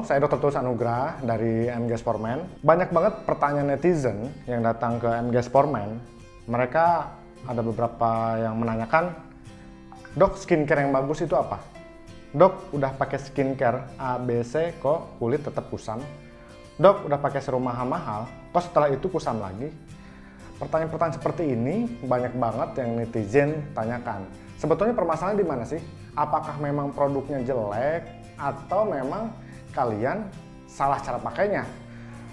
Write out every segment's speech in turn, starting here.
saya Dr. Tulus Anugrah dari MG Sportman. Banyak banget pertanyaan netizen yang datang ke MG Sportman. Mereka ada beberapa yang menanyakan, "Dok, skincare yang bagus itu apa? Dok, udah pakai skincare A, B, C, kok kulit tetap kusam? Dok, udah pakai serum mahal-mahal, kok setelah itu kusam lagi?" Pertanyaan-pertanyaan seperti ini banyak banget yang netizen tanyakan. Sebetulnya permasalahannya di mana sih? Apakah memang produknya jelek atau memang kalian salah cara pakainya?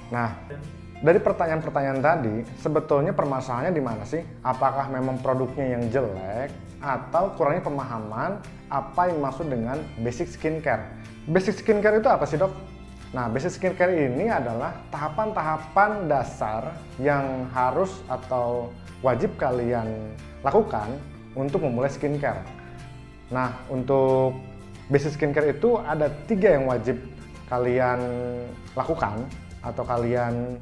Nah, dari pertanyaan-pertanyaan tadi, sebetulnya permasalahannya di mana sih? Apakah memang produknya yang jelek atau kurangnya pemahaman apa yang maksud dengan basic skincare? Basic skincare itu apa sih, Dok? Nah, basic skincare ini adalah tahapan-tahapan dasar yang harus atau wajib kalian lakukan untuk memulai skincare. Nah, untuk basic skincare itu ada 3 yang wajib kalian lakukan atau kalian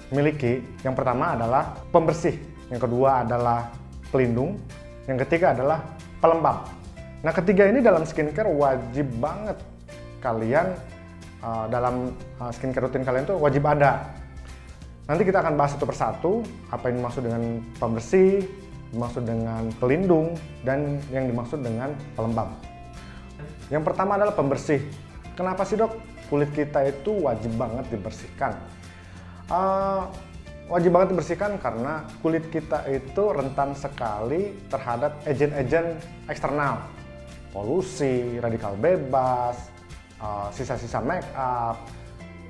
miliki. Yang pertama adalah pembersih, yang kedua adalah pelindung, yang ketiga adalah pelembab. Nah, ketiga ini dalam skincare wajib banget kalian dalam skincare rutin kalian tuh wajib ada. Nanti kita akan bahas satu persatu apa yang dimaksud dengan pembersih, dimaksud dengan pelindung, dan yang dimaksud dengan pelembab. Yang pertama adalah pembersih. Kenapa sih, Dok, kulit kita itu wajib banget dibersihkan? Wajib banget dibersihkan karena kulit kita itu rentan sekali terhadap agen-agen eksternal, polusi, radikal bebas, sisa-sisa make up,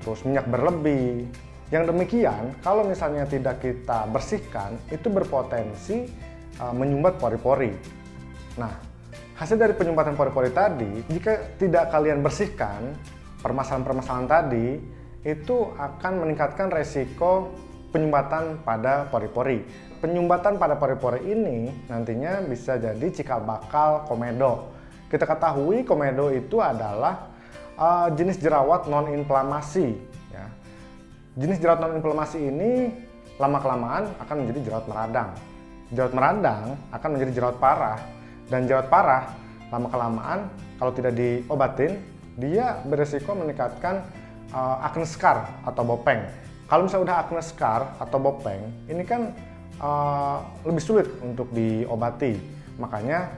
terus minyak berlebih. Yang demikian, kalau misalnya tidak kita bersihkan, itu berpotensi menyumbat pori-pori. Nah, hasil dari penyumbatan pori-pori tadi, jika tidak kalian bersihkan, permasalahan-permasalahan tadi, itu akan meningkatkan resiko penyumbatan pada pori-pori. Penyumbatan pada pori-pori ini nantinya bisa jadi cikal bakal komedo. Kita ketahui komedo itu adalah jenis jerawat non-inflamasi. Ya. Jenis jerawat non-inflamasi ini lama-kelamaan akan menjadi jerawat meradang. Jerawat meradang akan menjadi jerawat parah. Dan jerawat parah lama-kelamaan kalau tidak diobatin, dia beresiko meningkatkan acne scar atau bopeng. Kalau misalnya udah acne scar atau bopeng, ini kan lebih sulit untuk diobati. Makanya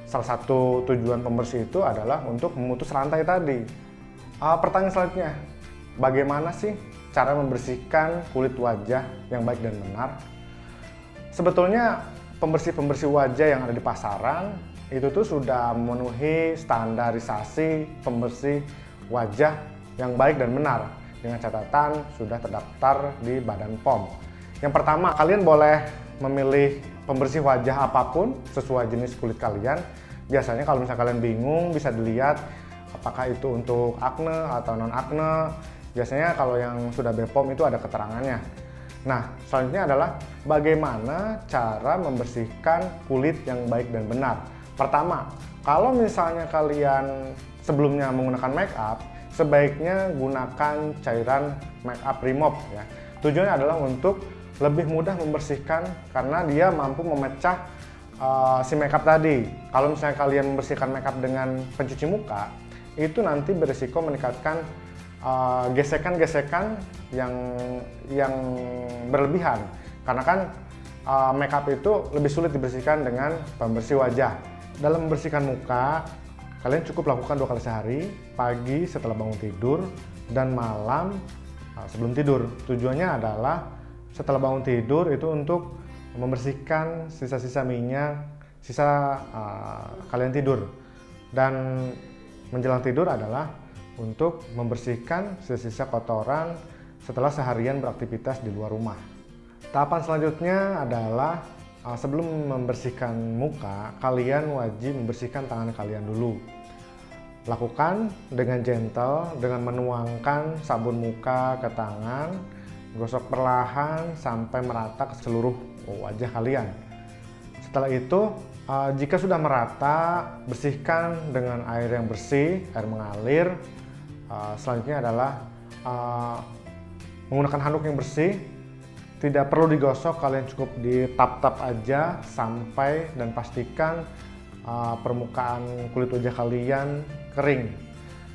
salah satu tujuan pembersih itu adalah untuk memutus rantai tadi. Pertanyaan selanjutnya, bagaimana sih cara membersihkan kulit wajah yang baik dan benar? Sebetulnya pembersih-pembersih wajah yang ada di pasaran itu tuh sudah memenuhi standarisasi pembersih wajah yang baik dan benar dengan catatan sudah terdaftar di Badan POM. Yang pertama, kalian boleh memilih pembersih wajah apapun sesuai jenis kulit kalian. Biasanya kalau misalnya kalian bingung, bisa dilihat apakah itu untuk acne atau non-acne. Biasanya kalau yang sudah BPOM itu ada keterangannya. Nah, selanjutnya adalah bagaimana cara membersihkan kulit yang baik dan benar. Pertama, kalau misalnya kalian sebelumnya menggunakan make up, sebaiknya gunakan cairan make up remove ya. Tujuannya adalah untuk lebih mudah membersihkan karena dia mampu memecah si make up tadi. Kalau misalnya kalian membersihkan make up dengan pencuci muka, itu nanti berisiko meningkatkan gesekan-gesekan yang berlebihan. Karena kan make up itu lebih sulit dibersihkan dengan pembersih wajah. Dalam membersihkan muka, kalian cukup lakukan 2 kali sehari, pagi setelah bangun tidur dan malam sebelum tidur. Tujuannya adalah setelah bangun tidur itu untuk membersihkan sisa-sisa minyak, sisa kalian tidur. Dan menjelang tidur adalah untuk membersihkan sisa-sisa kotoran setelah seharian beraktivitas di luar rumah. Tahapan selanjutnya adalah sebelum membersihkan muka, kalian wajib membersihkan tangan kalian dulu. Lakukan dengan gentle, dengan menuangkan sabun muka ke tangan, gosok perlahan sampai merata ke seluruh wajah kalian. Setelah itu, jika sudah merata, bersihkan dengan air yang bersih, air mengalir. Selanjutnya adalah menggunakan handuk yang bersih. Tidak perlu digosok, kalian cukup ditap-tap aja sampai dan pastikan permukaan kulit wajah kalian kering.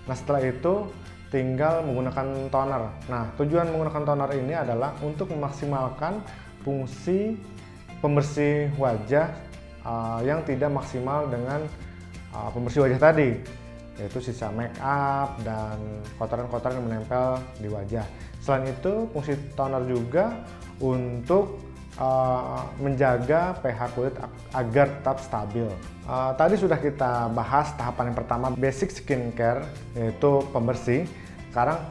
Nah, setelah itu tinggal menggunakan toner. Nah, tujuan menggunakan toner ini adalah untuk memaksimalkan fungsi pembersih wajah yang tidak maksimal dengan pembersih wajah tadi, yaitu sisa make up dan kotoran-kotoran yang menempel di wajah. Selain itu, fungsi toner juga untuk menjaga pH kulit agar tetap stabil. Tadi sudah kita bahas tahapan yang pertama, basic skincare, yaitu pembersih. Sekarang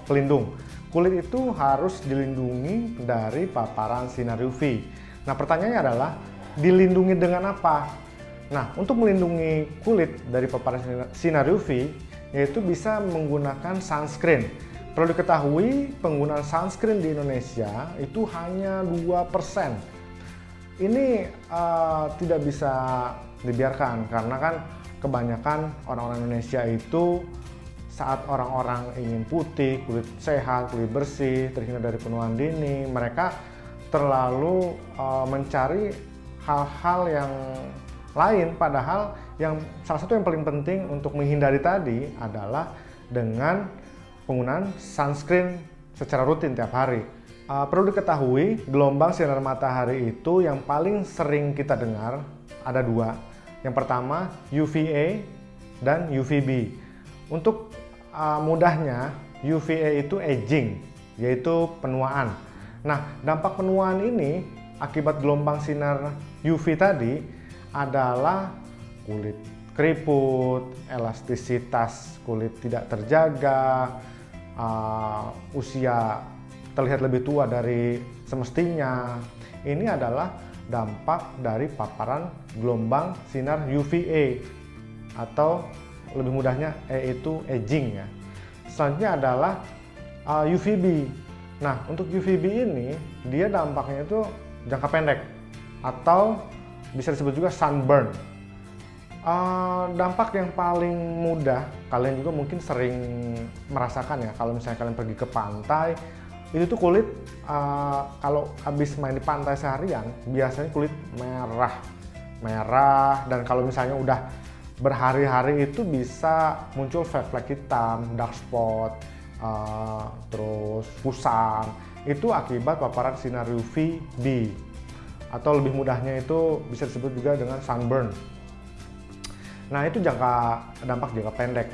pelindung. Kulit itu harus dilindungi dari paparan sinar UV. Nah, pertanyaannya adalah dilindungi dengan apa? Nah, untuk melindungi kulit dari paparan sinar UV, yaitu bisa menggunakan sunscreen. Perlu diketahui, penggunaan sunscreen di Indonesia itu hanya 2%. Ini tidak bisa dibiarkan, karena kan kebanyakan orang-orang Indonesia itu saat orang-orang ingin putih, kulit sehat, kulit bersih, terhindar dari penuaan dini, mereka terlalu mencari hal-hal yang lain, padahal yang salah satu yang paling penting untuk menghindari tadi adalah dengan penggunaan sunscreen secara rutin tiap hari. Perlu diketahui, gelombang sinar matahari itu yang paling sering kita dengar ada dua. Yang pertama UVA dan UVB. Untuk mudahnya, UVA itu aging, yaitu penuaan. Nah, dampak penuaan ini akibat gelombang sinar UV tadi adalah kulit keriput, elastisitas kulit tidak terjaga, usia terlihat lebih tua dari semestinya. Ini adalah dampak dari paparan gelombang sinar UVA, atau lebih mudahnya itu aging ya. Selanjutnya adalah UVB. Nah, untuk UVB ini dia dampaknya itu jangka pendek atau bisa disebut juga sunburn. Dampak yang paling mudah, kalian juga mungkin sering merasakan ya, kalau misalnya kalian pergi ke pantai, itu tuh kulit kalau habis main di pantai seharian, biasanya kulit merah, dan kalau misalnya udah berhari-hari itu bisa muncul flek-flek hitam, dark spot, terus kusam. Itu akibat paparan sinar UVB, atau lebih mudahnya itu bisa disebut juga dengan sunburn. Nah, itu dampak jangka pendek.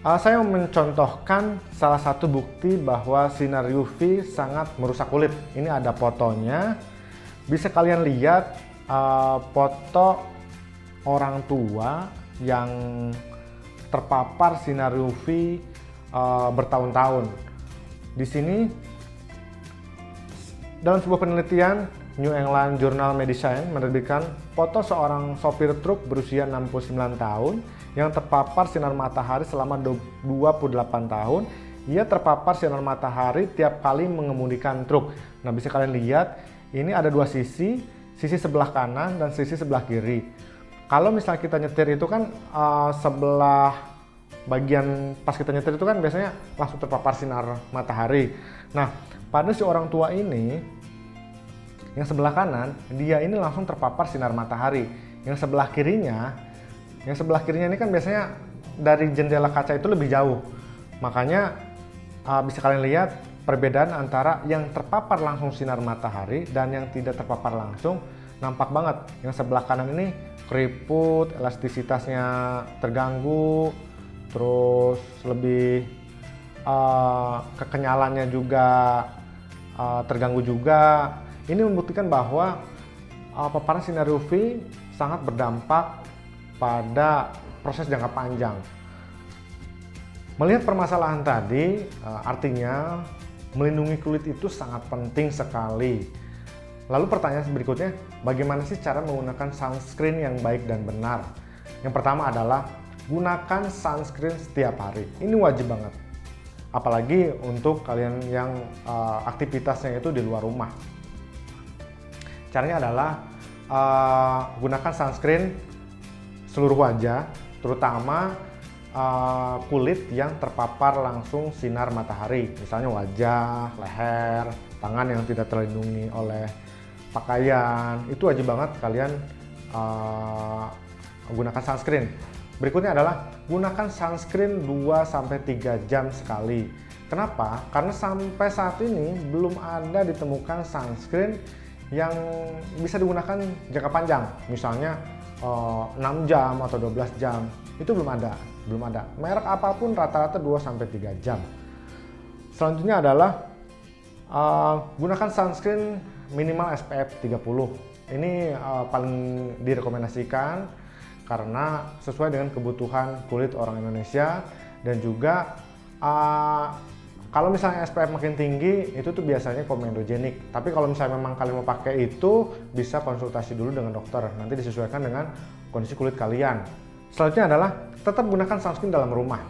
Saya mencontohkan salah satu bukti bahwa sinar UV sangat merusak kulit. Ini ada fotonya. Bisa kalian lihat foto orang tua yang terpapar sinar UV bertahun-tahun. Di sini dalam sebuah penelitian, New England Journal Medicine menerbitkan foto seorang sopir truk berusia 69 tahun yang terpapar sinar matahari selama 28 tahun. Ia terpapar sinar matahari tiap kali mengemudikan truk. Nah, bisa kalian lihat, ini ada dua sisi sebelah kanan dan sisi sebelah kiri. Kalau misalnya kita nyetir itu kan sebelah bagian pas kita nyetir itu kan biasanya langsung terpapar sinar matahari. Nah, pada si orang tua ini, yang sebelah kanan, dia ini langsung terpapar sinar matahari. Yang sebelah kirinya ini kan biasanya dari jendela kaca itu lebih jauh. Makanya bisa kalian lihat perbedaan antara yang terpapar langsung sinar matahari dan yang tidak terpapar langsung, nampak banget. Yang sebelah kanan ini keriput, elastisitasnya terganggu, terus lebih kekenyalannya juga terganggu juga. Ini membuktikan bahwa paparan sinar UV sangat berdampak pada proses jangka panjang. Melihat permasalahan tadi, artinya melindungi kulit itu sangat penting sekali. Lalu pertanyaan berikutnya, bagaimana sih cara menggunakan sunscreen yang baik dan benar? Yang pertama adalah gunakan sunscreen setiap hari. Ini wajib banget. Apalagi untuk kalian yang aktivitasnya itu di luar rumah. Caranya adalah gunakan sunscreen seluruh wajah, terutama kulit yang terpapar langsung sinar matahari. Misalnya wajah, leher, tangan yang tidak terlindungi oleh pakaian. Itu wajib banget kalian gunakan sunscreen. Berikutnya adalah gunakan sunscreen 2-3 jam sekali. Kenapa? Karena sampai saat ini belum ada ditemukan sunscreen yang bisa digunakan jangka panjang, misalnya 6 jam atau 12 jam, itu belum ada. Merek apapun rata-rata 2-3 jam. Selanjutnya adalah gunakan sunscreen minimal SPF 30. Ini paling direkomendasikan karena sesuai dengan kebutuhan kulit orang Indonesia, dan juga kalau misalnya SPF makin tinggi itu tuh biasanya komedogenik. Tapi kalau misalnya memang kalian mau pakai itu, bisa konsultasi dulu dengan dokter. Nanti disesuaikan dengan kondisi kulit kalian. Selanjutnya adalah tetap gunakan sunscreen dalam rumah.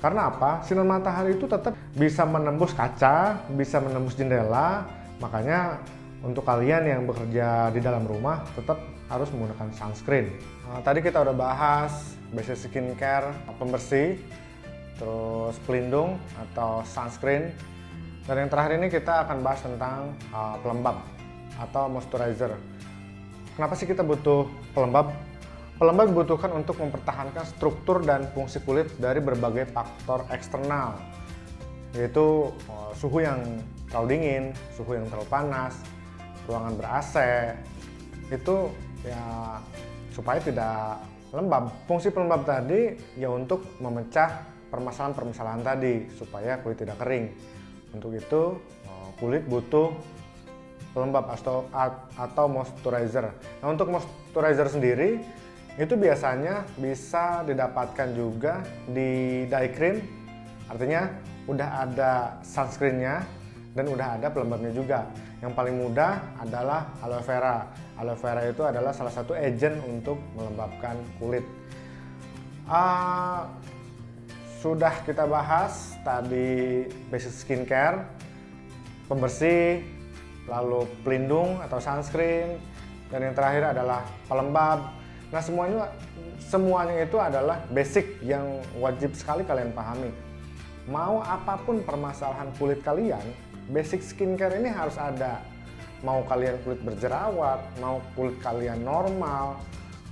Karena apa? Sinar matahari itu tetap bisa menembus kaca, bisa menembus jendela. Makanya untuk kalian yang bekerja di dalam rumah tetap harus menggunakan sunscreen. Tadi kita udah bahas basic skincare, pembersih, terus pelindung atau sunscreen, dan yang terakhir ini kita akan bahas tentang pelembab atau moisturizer. Kenapa sih kita butuh pelembab? Pelembab dibutuhkan untuk mempertahankan struktur dan fungsi kulit dari berbagai faktor eksternal, yaitu suhu yang terlalu dingin, suhu yang terlalu panas, ruangan ber-AC, itu ya supaya tidak lembab. Fungsi pelembab tadi ya untuk memecah permasalahan-permasalahan tadi supaya kulit tidak kering. Untuk itu kulit butuh pelembab atau moisturizer. Nah, untuk moisturizer sendiri itu biasanya bisa didapatkan juga di dye cream, artinya udah ada sunscreennya dan udah ada pelembabnya juga. Yang paling mudah adalah aloe vera. Aloe vera itu adalah salah satu agent untuk melembabkan kulit. Sudah kita bahas tadi basic skincare, pembersih, lalu pelindung atau sunscreen, dan yang terakhir adalah pelembab. Nah, semuanya itu adalah basic yang wajib sekali kalian pahami. Mau apapun permasalahan kulit kalian, basic skincare ini harus ada. Mau kalian kulit berjerawat, mau kulit kalian normal,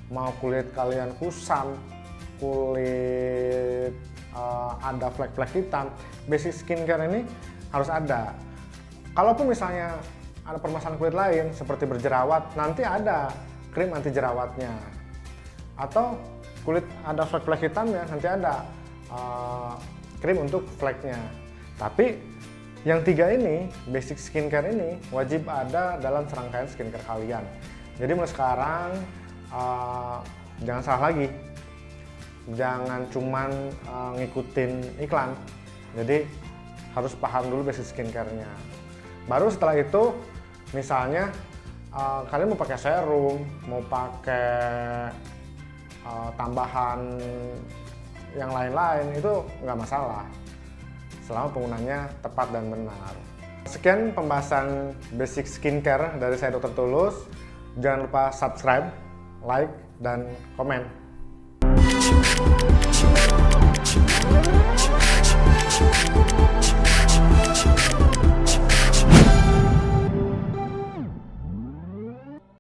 mau kulit kalian kusam, kulit ada flek-flek hitam, basic skincare ini harus ada. Kalaupun misalnya ada permasalahan kulit lain seperti berjerawat, nanti ada krim anti jerawatnya. Atau kulit ada flek-flek hitamnya, nanti ada krim untuk fleknya. Tapi yang tiga ini, basic skincare ini wajib ada dalam serangkaian skincare kalian. Jadi mulai sekarang jangan salah lagi. Jangan cuman ngikutin iklan. Jadi harus paham dulu basic skincare-nya. Baru setelah itu, misalnya kalian mau pakai serum, mau pakai tambahan yang lain-lain, itu nggak masalah selama penggunanya tepat dan benar. Sekian pembahasan basic skincare dari saya Dr. Tulus. Jangan lupa subscribe, like, dan komen. Thank you.